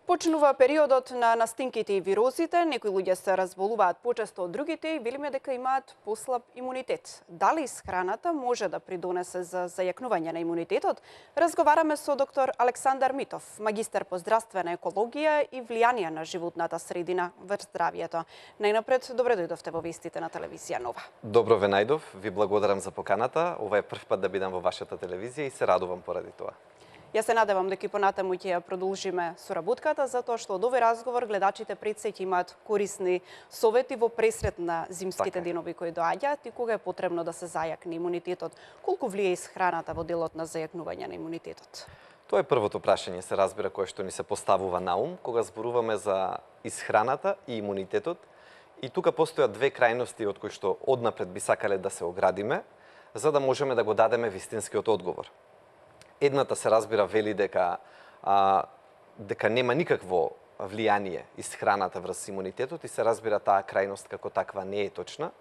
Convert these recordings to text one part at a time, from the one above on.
Почнува периодот на настинките и вирозите, некои луѓе се разболуваат почесто од другите и велиме дека имаат послаб имунитет. Дали исхраната може да придонесе за зајакнување на имунитетот? Разговараме со доктор Александар Митов, магистар по здравствена екологија и влијание на животната средина врз здравието. Најнапред, добре дојдовте во вестите на телевизија Нова. Добро ве најдов, ви благодарам за поканата. Ова е прв пат да бидам во вашата телевизија и се радувам поради тоа. Ја се надевам дека и понатаму ќе ја продолжиме соработката, затоа што од овој разговор гледачите пред се ќе имаат корисни совети во пресрет на зимските денови кои доаѓаат и кога е потребно да се зајакне имунитетот. Колку влие исхраната во делот на зајакнување на имунитетот? Тоа е првото прашање, се разбира, кое што ни се поставува на ум кога зборуваме за исхраната и имунитетот. И тука постојат две крајности од кои што однапред би сакале да се оградиме, за да можеме да го дадеме вистинскиот одговор. Едната се разбира вели дека нема никакво влијание исхраната врз имунитетот и се разбира таа крајност како таква не е точна,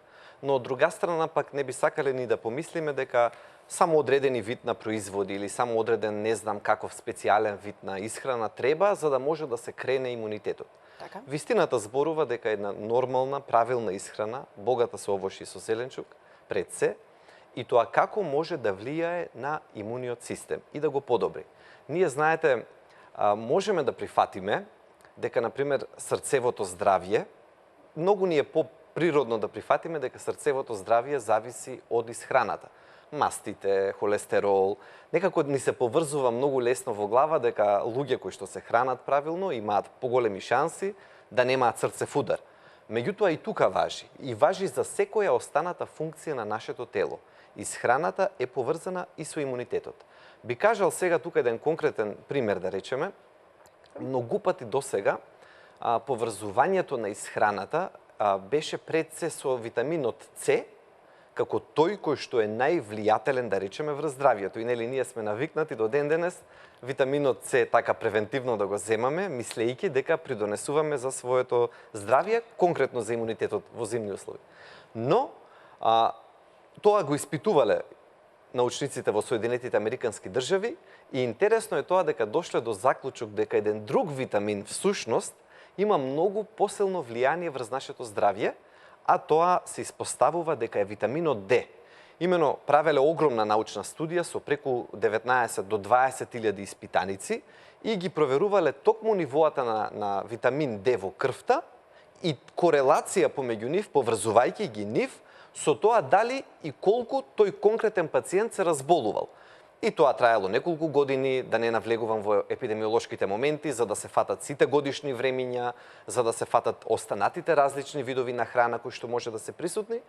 но од друга страна пак не би сакале ни да помислиме дека само одредени вид на производи или само одреден не знам каков специјален вид на исхрана треба за да може да се крене имунитетот. Така. Вистината зборува дека една нормална, правилна исхрана, богата со овошји и со зеленчук, пред се, и тоа како може да влијае на имуниот систем и да го подобри. Ние, знаете, можеме да прифатиме дека, например, срцевото здравје, многу ни е поприродно да прифатиме дека срцевото здравје зависи од исхраната. Мастите, холестерол, некако ни се поврзува многу лесно во глава дека луѓе кои што се хранат правилно имаат поголеми шанси да немаат срцев удар. Меѓутоа и тука важи. И важи за секоја останата функција на нашето тело. Исхраната е поврзана и со имунитетот. Би кажал сега тука еден конкретен пример да речеме. Многу пати досега поврзувањето на исхраната беше пред се со витаминот С, како тој кој што е највлијателен да речеме врз здравието. И нели ние сме навикнати до ден денес витаминот С така превентивно да го земаме, мислејќи дека придонесуваме за своето здравје, конкретно за имунитетот во зимни услови. Но тоа го испитувале научниците во Соединетите Американски држави и интересно е тоа дека дошле до заклучок дека еден друг витамин всушност има многу посилно влијание врз нашето здравје, а тоа се испоставува дека е витаминот Д. Имено правеле огромна научна студија со преку 19 до 20.000 испитаници и ги проверувале токму нивоата на витамин Д во крвта и корелација помеѓу нив, поврзувајќи ги нив, со тоа дали и колку тој конкретен пациент се разболувал. И тоа траело неколку години, да не навлегувам во епидемиолошките моменти, за да се фатат сите годишни времиња, за да се фатат останатите различни видови на храна кои што може да се присутни,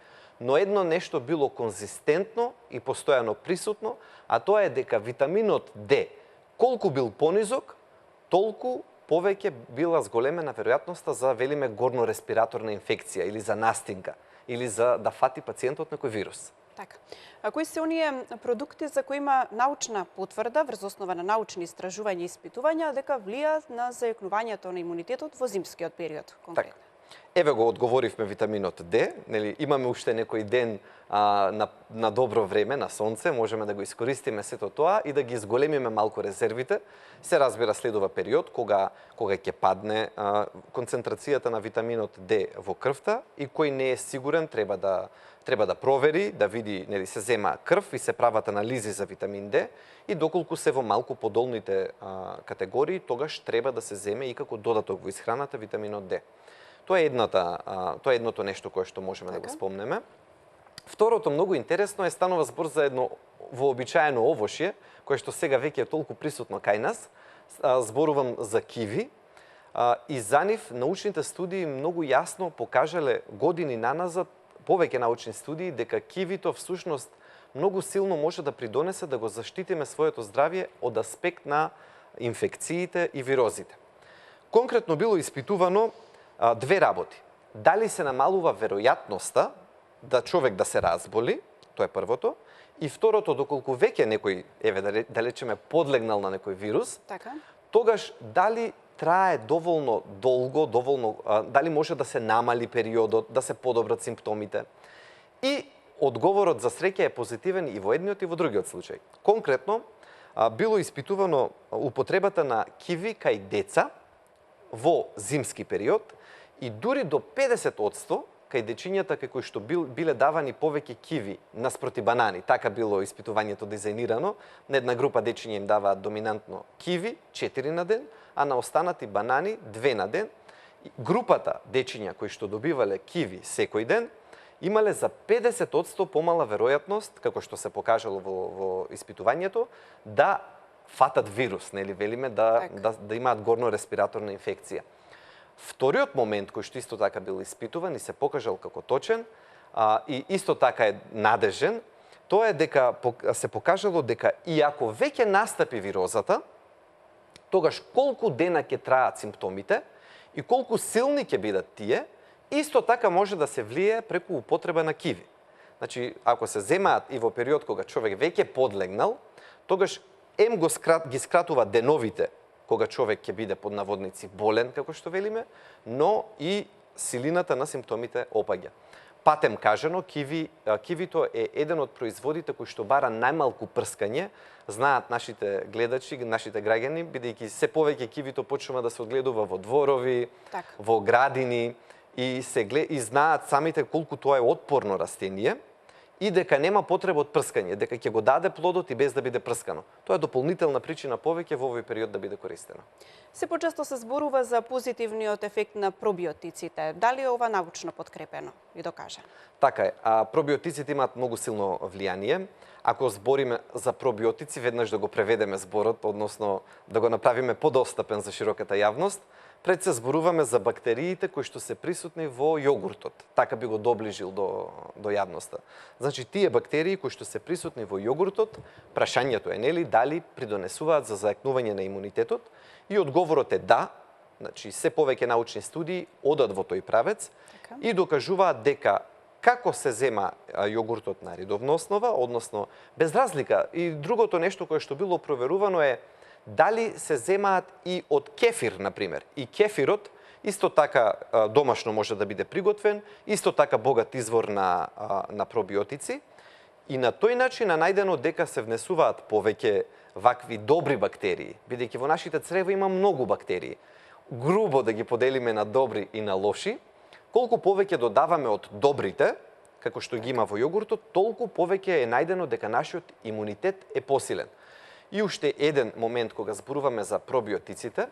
но едно нешто било конзистентно и постојано присутно, а тоа е дека витаминот Д, колку бил понизок, толку повеќе била зголемена веројатноста за, велиме, горнореспираторна инфекција или за настинка, или за да фати пациентот некој вирус. Така. А кои се оние продукти за кои има научна потврда врз основа на научни истражувања и испитувања дека влијаат на зајакнувањето на имунитетот во зимскиот период конкретно? Так. Еве го одговоривме витаминот Д, нели имаме уште некој ден на добро време, на сонце, можеме да го искористиме сето тоа и да ги зголемиме малку резервите. Се разбира следува период кога ќе падне концентрацијата на витаминот Д во крвта и кој не е сигурен треба да провери, да види, нели се зема крв и се прават анализи за витамин Д и доколку се во малку подолните категории, тогаш треба да се земе и како додаток во исхраната витаминот Д. Тоа е едното нешто кое што можеме да го спомнеме. Второто многу интересно е станува збор за едно вообичаено овошје, кое што сега веќе е толку присутно кај нас. Зборувам за киви. И за нив научните студии многу јасно покажале години наназад, повеќе научни студии, дека кивито всушност многу силно може да придонесе да го заштитиме своето здравје од аспект на инфекциите и вирозите. Конкретно било испитувано две работи. Дали се намалува веројатноста да човек да се разболи, тоа е првото, и второто, доколку веќе некој, еве да речеме, подлегнал на некој вирус, така, тогаш дали трае доволно долго, дали може да се намали периодот, да се подобрат симптомите. И одговорот за среќа е позитивен и во едниот и во другиот случај. Конкретно, било испитувано употребата на киви кај деца во зимски период и дури до 50% кај дечињата кај кои што биле давани повеќе киви наспроти банани. Така било испитувањето дизајнирано. На една група дечиња им даваат доминантно киви 4 на ден, а на останати банани 2 на ден. Групата дечиња кои што добивале киви секој ден имале за 50% помала веројатност, како што се покажало во испитувањето, да фатат вирус, нели велиме, да имаат горно респираторна инфекција. Вториот момент кој што исто така бил испитуван и се покажал како точен и исто така е надежен, тоа е дека се покажало дека и ако веќе настапи вирозата, тогаш колку дена ќе траат симптомите и колку силни ќе бидат тие, исто така може да се влие преку употреба на киви. Значи, ако се земаат и во период кога човек веќе подлегнал, тогаш ги скратува деновите кога човек ќе биде под наводници болен, како што велиме, но и силината на симптомите опаѓа. Патем кажано, кивито е еден од производите кој што бара најмалку прскање. Знаат нашите гледачи, нашите граѓани, бидејќи се повеќе кивито почнува да се одгледува во дворови, во градини и знаат самите колку тоа е отпорно растение и дека нема потреба од прскање, дека ќе го даде плодот и без да биде прскано. Тоа е дополнителна причина повеќе во овој период да биде користено. Се почесто се зборува за позитивниот ефект на пробиотиците. Дали е ова научно подкрепено и докажано? Така е. Пробиотиците имаат многу силно влијание. Ако збориме за пробиотици, веднаш да го преведеме зборот, односно да го направиме подостапен за широката јавност, пред се зборуваме за бактериите кои што се присутни во јогуртот. Така би го доближил до јавноста. Значи, тие бактерии кои што се присутни во јогуртот, прашањето е, нели, дали придонесуваат за зајакнување на имунитетот? И одговорот е да. Значи, се повеќе научни студии одат во тој правец и докажуваат дека како се зема јогуртот на редовна основа, односно без разлика. И другото нешто кое што било проверувано е дали се земаат и од кефир, например. И кефирот исто така домашно може да биде приготвен, исто така богат извор на пробиотици. И на тој начин е најдено дека се внесуваат повеќе вакви добри бактерии, бидејќи во нашите црева има многу бактерии. Грубо да ги поделиме на добри и на лоши, колку повеќе додаваме од добрите, како што ги има во јогуртот, толку повеќе е најдено дека нашиот имунитет е посилен. И уште еден момент кога зборуваме за пробиотиците,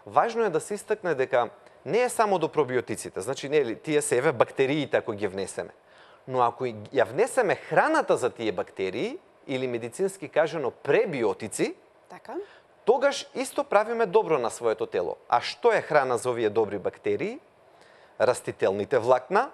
важно е да се истакне дека не е само до пробиотиците, значи нели тие се еве бактериите ако ги внесеме. Но ако ја внесеме храната за тие бактерии, или медицински кажано пребиотици, тогаш исто правиме добро на своето тело. А што е храна за овие добри бактерии? Растителните влакна,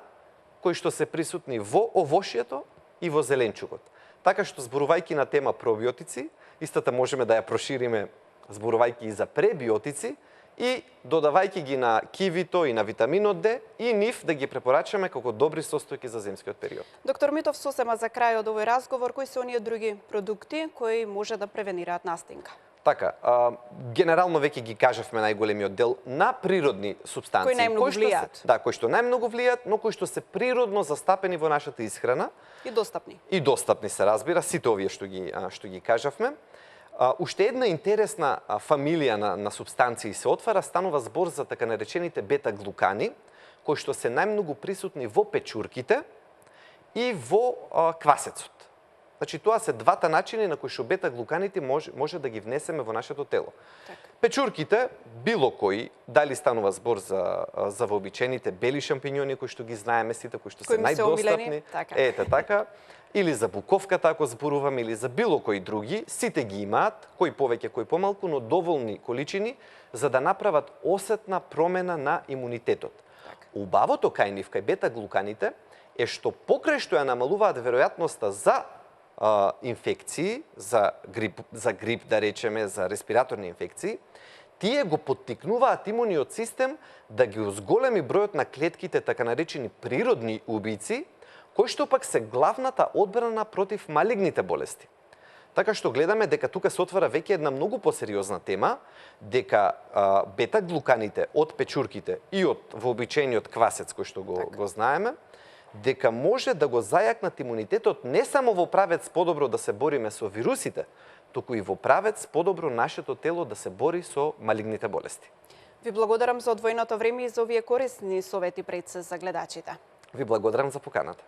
кои што се присутни во овошјето и во зеленчукот. Така што зборувајќи на тема пробиотици, истата можеме да ја прошириме зборувајќи и за пребиотици и додавајќи ги на кивито и на витаминот Д и нив да ги препорачаме како добри состојки за зимскиот период. Доктор Митов, сосема за крај од овој разговор, кои се оние други продукти кои може да превенираат настинка? Така, генерално веќе ги кажавме најголемиот дел на природни супстанции. Кои најмногу влијаат. Да, кои што најмногу влијаат, но кои што се природно застапени во нашата исхрана. И достапни. И достапни се разбира, сите овие што ги кажавме. Уште една интересна фамилија на супстанции се отвара, станува збор за така наречените бета-глукани, кои што се најмногу присутни во печурките и во квасецот. Значи, тоа се двата начини на кои што бета-глуканите може да ги внесеме во нашето тело. Печурките, било кои, дали станува збор за вообичените бели шампиньони, кои што ги знаеме сите, кои што се најдостапни. Ете така. Или за буковката, ако зборуваме, или за било кои други, сите ги имаат, кои повеќе, кои помалку, но доволни количини, за да направат осетна промена на имунитетот. Убавото кај нив, кај бета-глуканите, е што покрај што ја намалуваат веројатноста за инфекции, за грип, да речеме, за респираторни инфекции, тие го поттикнуваат имуниот систем да ги узголеми бројот на клетките, така наречени природни убици, кои што пак се главната одбрана против малигните болести. Така што гледаме дека тука се отвара веќе една многу посериозна тема, дека бета-глуканите од печурките и од вообичениот квасец кој што го знаеме, дека може да го зајакнат имунитетот не само во правец подобро да се бориме со вирусите, туку и во правец подобро нашето тело да се бори со малигните болести. Ви благодарам за одвоеното време и за овие корисни совети пред се за гледачите. Ви благодарам за поканата.